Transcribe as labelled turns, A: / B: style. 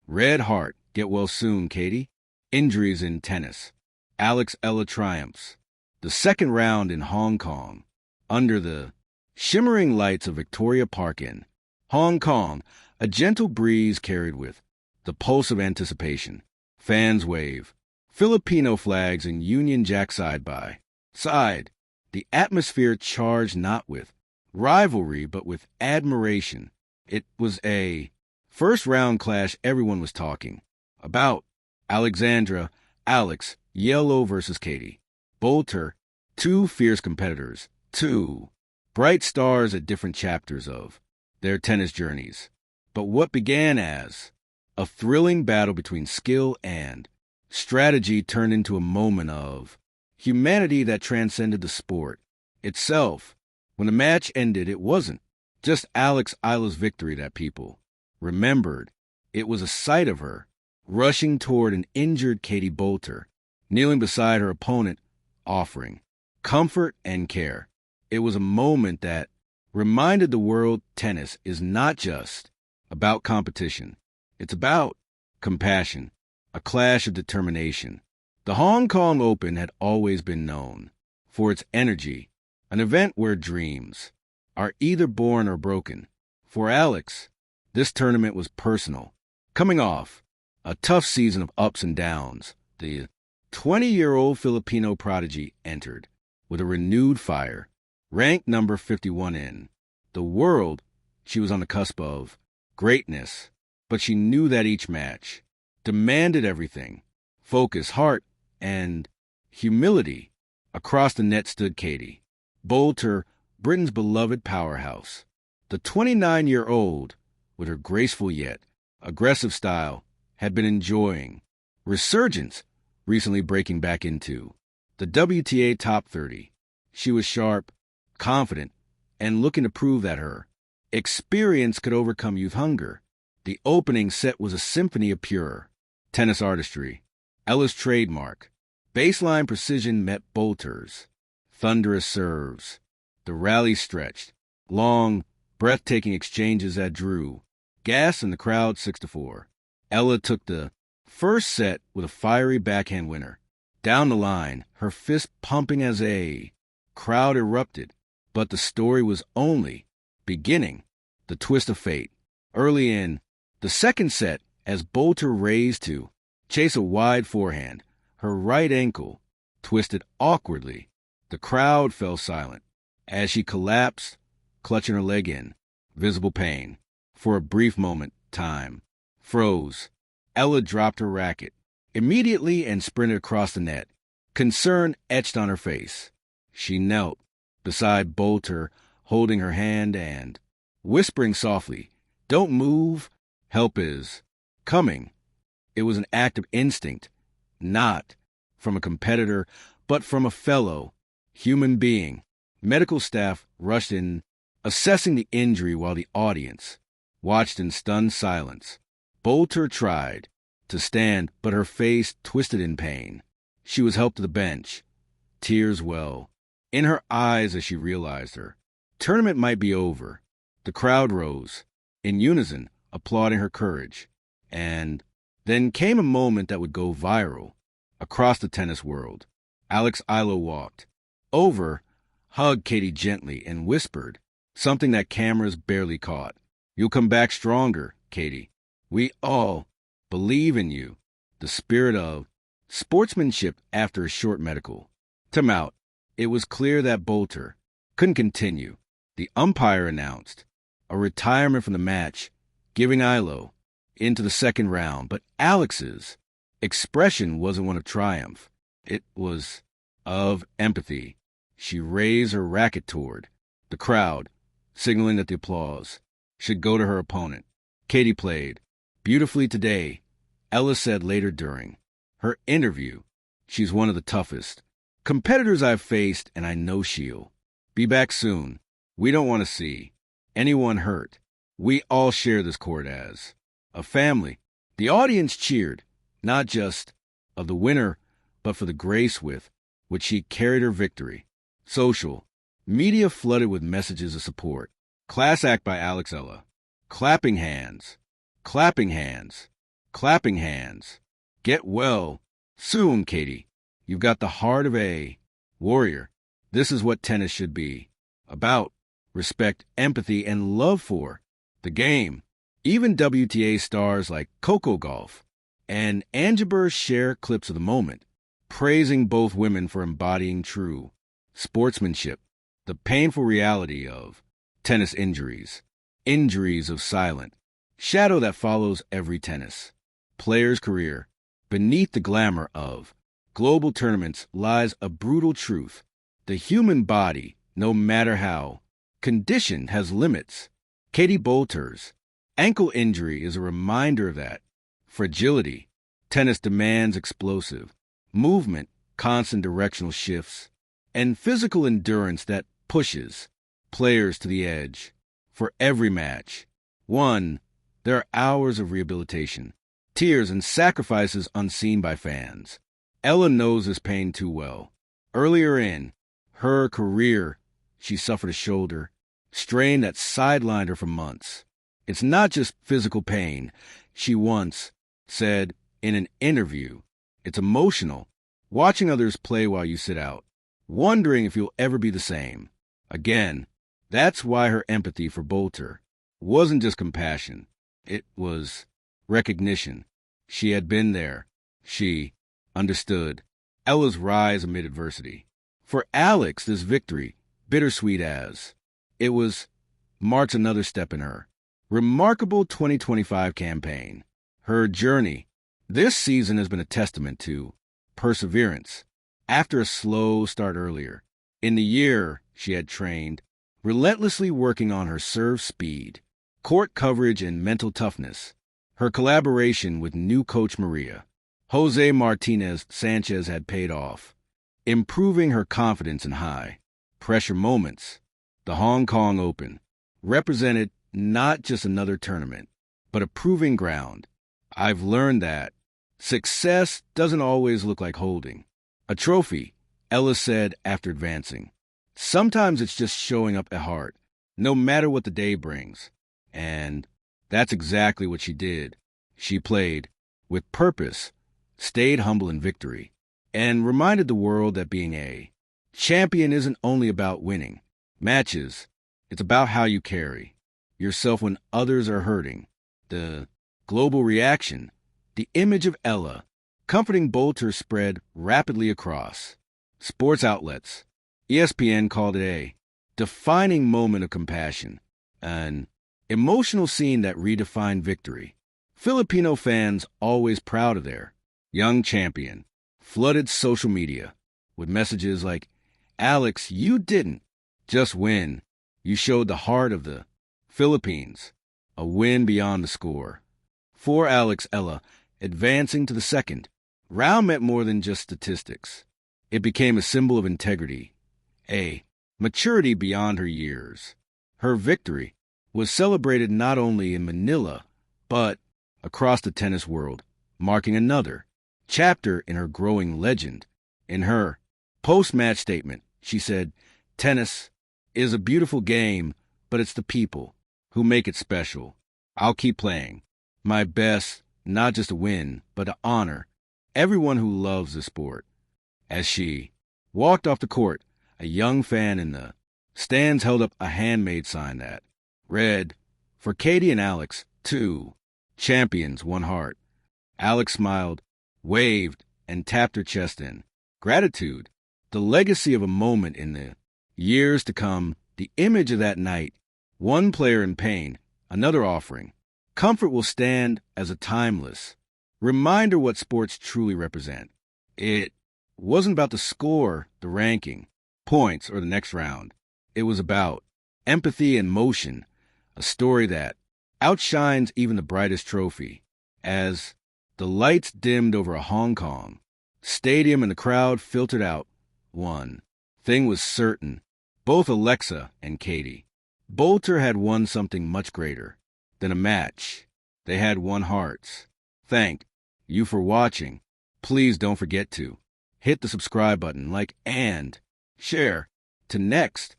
A: Red heart, get well soon, Katie. Injuries in tennis. AlexEala triumphs. The second round in Hong Kong. Under the shimmering lights of Victoria Park in Hong Kong, a gentle breeze carried with the pulse of anticipation. Fans wave. Filipino flags and Union Jack side by side. The atmosphere charged not with rivalry, but with admiration. It was a first-round clash everyone was talking about. AlexEala versus Katie Boulter, two fierce competitors, two bright stars at different chapters of their tennis journeys. But what began as a thrilling battle between skill and strategy turned into a moment of humanity that transcended the sport itself. When the match ended, it wasn't just AlexEala's victory that people remembered. It was a sight of her rushing toward an injured Katie Boulter, kneeling beside her opponent, offering comfort and care. It was a moment that reminded the world tennis is not just about competition. It's about compassion, a clash of determination. The Hong Kong Open had always been known for its energy, an event where dreams are either born or broken. For Alex, this tournament was personal. Coming off a tough season of ups and downs, the 20-year-old Filipino prodigy entered with a renewed fire. Ranked number 51 in the world, she was on the cusp of greatness, but she knew that each match demanded everything: focus, heart, and humility. Across the net stood Katie Boulter, Britain's beloved powerhouse. The 29-year-old, with her graceful yet aggressive style, had been enjoying resurgence, recently breaking back into the WTA top 30. She was sharp, confident, and looking to prove that her experience could overcome youth hunger. The opening set was a symphony of pure tennis artistry. Ella's trademark baseline precision met Boulter's thunderous serves. The rally stretched, long, breathtaking exchanges that drew gas in the crowd 6-4. Ella took the first set with a fiery backhand winner. Down the line, her fist pumping as a crowd erupted. But the story was only beginning. The twist of fate. Early in the second set, as Boulter raised to chase a wide forehand, her right ankle twisted awkwardly. The crowd fell silent as she collapsed, clutching her leg in visible pain. For a brief moment, time froze. Ella dropped her racket immediately and sprinted across the net. Concern etched on her face. She knelt beside Boulter, holding her hand and whispering softly, "Don't move. Help is coming." It was an act of instinct, not from a competitor, but from a fellow human being. Medical staff rushed in, assessing the injury while the audience watched in stunned silence. Boulter tried to stand, but her face twisted in pain. She was helped to the bench. Tears well in her eyes as she realized her tournament might be over. The crowd rose, in unison, applauding her courage. And then came a moment that would go viral across the tennis world. AlexEala walked over, hugged Katie gently, and whispered something that cameras barely caught. "You'll come back stronger, Katie. We all believe in you." The spirit of sportsmanship after a short medical timeout. It was clear that Boulter couldn't continue. The umpire announced a retirement from the match, giving Eala into the second round. But Alex's expression wasn't one of triumph. It was of empathy. She raised her racket toward the crowd, signaling that the applause should go to her opponent. Katie played beautifully today, Ella said later during her interview. "She's one of the toughest competitors I've faced, and I know she'll be back soon. We don't want to see anyone hurt. We all share this court as a family." The audience cheered, not just of the winner, but for the grace with which she carried her victory. Social media flooded with messages of support. Class act by AlexEala. Clapping hands. Clapping hands. clapping hands. Get well soon, Katie. You've got the heart of a warrior. This is what tennis should be about: respect, empathy, and love for the game. Even WTA stars like Coco Gauff and Angeber share clips of the moment, praising both women for embodying true sportsmanship. The painful reality of tennis injuries of silent shadow that follows every tennis player's career. Beneath the glamour of global tournaments lies a brutal truth. The human body, no matter how conditioned, has limits. Katie Boulter's ankle injury is a reminder of that fragility. Tennis demands explosive movement, constant directional shifts, and physical endurance that pushes players to the edge. For every match won, there are hours of rehabilitation, tears, and sacrifices unseen by fans. Ella knows this pain too well. Earlier in her career, she suffered a shoulder strain that sidelined her for months. It's not just physical pain, she once said in an interview. It's emotional, watching others play while you sit out, wondering if you'll ever be the same again. That's why her empathy for Boulter wasn't just compassion. It was recognition. She had been there. She understood Ella's rise amid adversity. For Alex, this victory, bittersweet as it was, marks another step in her remarkable 2025 campaign. Her journey this season has been a testament to perseverance. After a slow start earlier in the year, she had trained, relentlessly working on her serve speed, court coverage, and mental toughness. Her collaboration with new coach Maria Jose Martinez Sanchez had paid off, improving her confidence in high-pressure moments. The Hong Kong Open represented not just another tournament, but a proving ground. I've learned that success doesn't always look like holding a trophy, Ella said after advancing. Sometimes it's just showing up at heart, no matter what the day brings. And that's exactly what she did. She played with purpose, stayed humble in victory, and reminded the world that being a champion isn't only about winning matches. It's about how you carry yourself when others are hurting. The global reaction, the image of Ella comforting Boulter spread rapidly across sports outlets. ESPN called it a defining moment of compassion, an emotional scene that redefined victory. Filipino fans, always proud of their young champion, flooded social media with messages like, "Alex, you didn't just win. You showed the heart of the Philippines, a win beyond the score." For AlexEala, advancing to the second round meant more than just statistics. It became a symbol of integrity, a maturity beyond her years. Her victory was celebrated not only in Manila, but across the tennis world, marking another chapter in her growing legend. In her post-match statement, she said, "Tennis is a beautiful game, but it's the people who make it special. I'll keep playing my best, not just to win, but to honor everyone who loves the sport." As she walked off the court, a young fan in the stands held up a handmade sign that read, "For Katie and Alex, two champions, one heart." Alex smiled, waved, and tapped her chest in gratitude. The legacy of a moment in the years to come, the image of that night, one player in pain, another offering comfort, will stand as a timeless reminder what sports truly represent. It wasn't about the score, the ranking, points, or the next round. It was about empathy and motion, a story that outshines even the brightest trophy. As the lights dimmed over a Hong Kong stadium and the crowd filtered out, one thing was certain: both Alexa and Katie Boulter had won something much greater than a match. They had won hearts. Thank you for watching. Please don't forget to hit the subscribe button, like, and share. To next